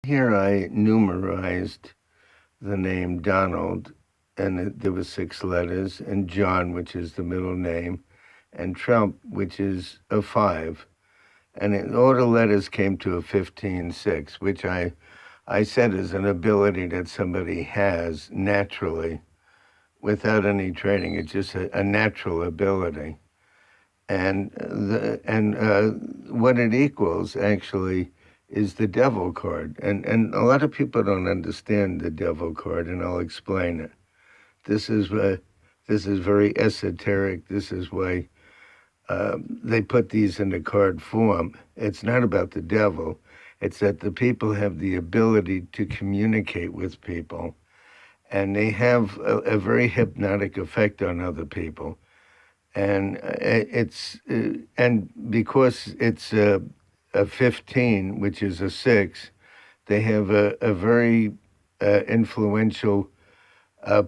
Here I numerized the name Donald, and there were six letters, and John, which is the middle name, and Trump, which is a five. And all the letters came to a 15-6, which I said is an ability that somebody has naturally without any training. It's just a natural ability. And what it equals actually is the devil card. And a lot of people don't understand the devil card, and I'll explain it. This is this is very esoteric. This is why they put these in the card form. It's not about the devil. It's that the people have the ability to communicate with people, and they have a very hypnotic effect on other people. And and because it's a 15, which is a six, they have a very influential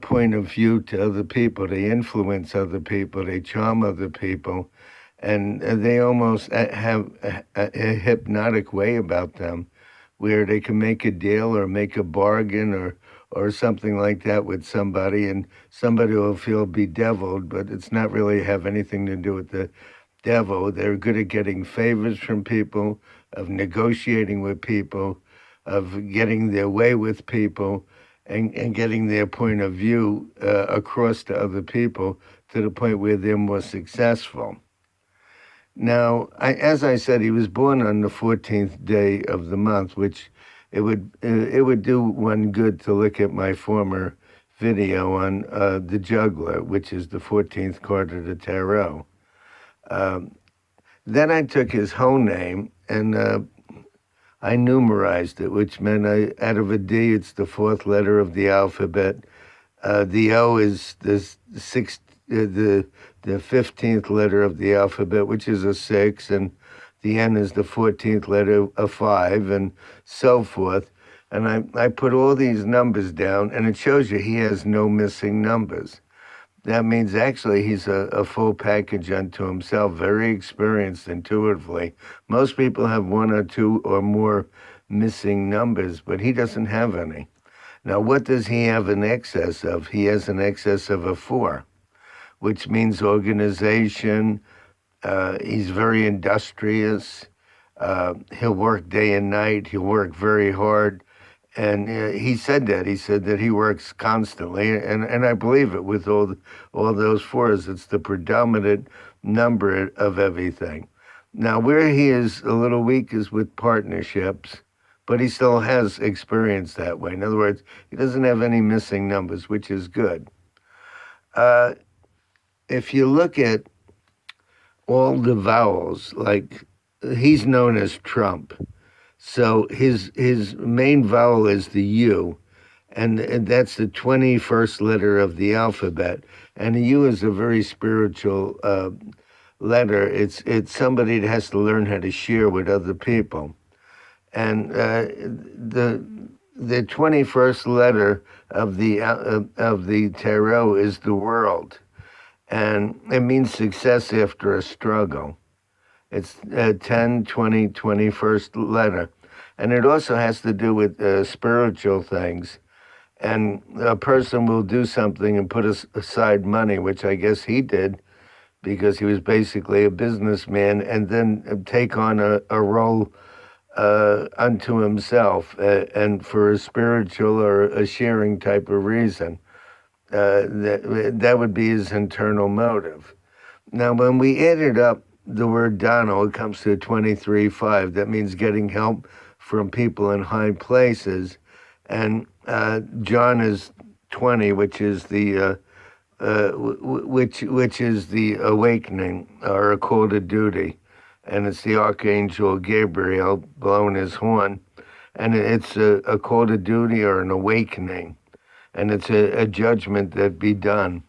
point of view to other people. They influence other people. They charm other people, and they almost have a hypnotic way about them, where they can make a deal or make a bargain or something like that with somebody, and somebody will feel bedeviled, but it's not really have anything to do with the devil. They're good at getting favors from people, of negotiating with people, of getting their way with people, and getting their point of view across to other people to the point where they're more successful. Now, as I said, he was born on the 14th day of the month, which it would do one good to look at my former video on the juggler, which is the 14th card of the tarot. Um, then I took his whole name and I numerized it, which meant out of a D, it's the fourth letter of the alphabet. The O is the 15th letter of the alphabet, which is a six, and the N is the 14th letter, a five, and so forth. And I put all these numbers down, and it shows you he has no missing numbers. That means actually he's a full package unto himself, very experienced intuitively. Most people have one or two or more missing numbers, but he doesn't have any. Now, what does he have in excess of? He has an excess of a four, which means organization. He's very industrious. He'll work day and night. He'll work very hard. And he said that. He said that he works constantly, and I believe it with all those fours. It's the predominant number of everything. Now, where he is a little weak is with partnerships, but he still has experience that way. In other words, he doesn't have any missing numbers, which is good. Uh, if you look at all the vowels, like he's known as Trump. So his main vowel is the U, and that's the 21st letter of the alphabet. And the U is a very spiritual letter. It's somebody that has to learn how to share with other people. And the 21st letter of the tarot is the world, and it means success after a struggle. It's 10, 20, 21st letter. And it also has to do with spiritual things. And a person will do something and put aside money, which I guess he did because he was basically a businessman, and then take on a role unto himself and for a spiritual or a sharing type of reason. That would be his internal motive. Now, when we added up the word Donald, it comes to 23.5. That means getting help from people in high places. And John is 20, which is the which is the awakening or a call to duty, and it's the archangel Gabriel blowing his horn, and it's a call to duty or an awakening, and it's a judgment that be done,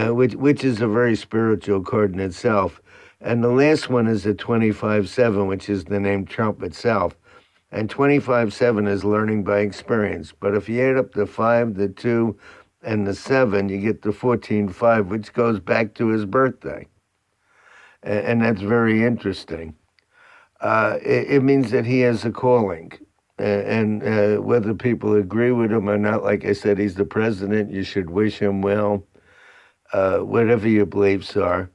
which is a very spiritual card in itself. And the last one is a 25-7, which is the name Trump itself. And 25-7 is learning by experience. But if you add up the 5, the 2, and the 7, you get the 14-5, which goes back to his birthday. And that's very interesting. It means that he has a calling. and whether people agree with him or not, like I said, he's the president. You should wish him well, whatever your beliefs are.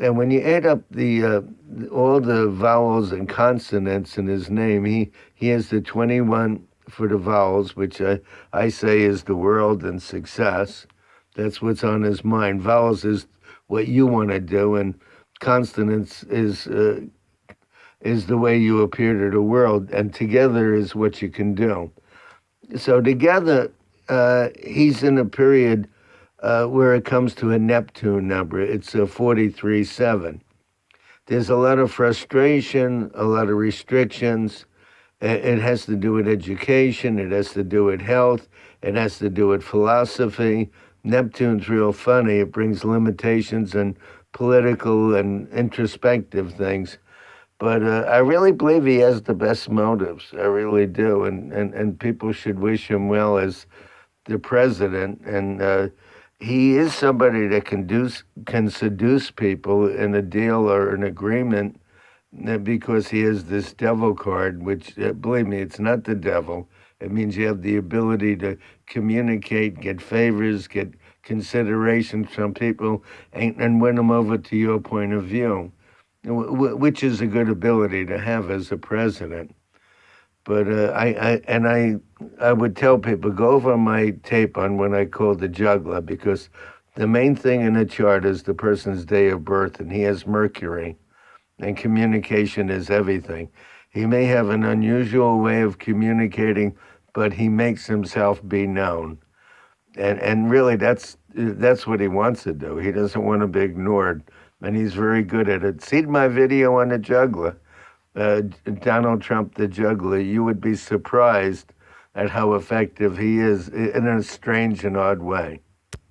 And when you add up the all the vowels and consonants in his name, he has the 21 for the vowels, which I say is the world and success. That's what's on his mind. Vowels is what you want to do, and consonants is the way you appear to the world, and together is what you can do. So together, he's in a period where it comes to a Neptune number. It's a 43-7. There's a lot of frustration, a lot of restrictions. It has to do with education. It has to do with health. It has to do with philosophy. Neptune's real funny. It brings limitations and political and introspective things. But I really believe he has the best motives. I really do. And people should wish him well as the president. And he is somebody that can seduce people in a deal or an agreement because he has this devil card, which, believe me, it's not the devil. It means you have the ability to communicate, get favors, get consideration from people, and win them over to your point of view, which is a good ability to have as a president. But I would tell people, go over my tape on when I called the juggler, because the main thing in a chart is the person's day of birth, and he has Mercury, and communication is everything. He may have an unusual way of communicating, but he makes himself be known. And really, that's what he wants to do. He doesn't want to be ignored, and he's very good at it. See my video on the juggler, Donald Trump the juggler. You would be surprised at how effective he is in a strange and odd way.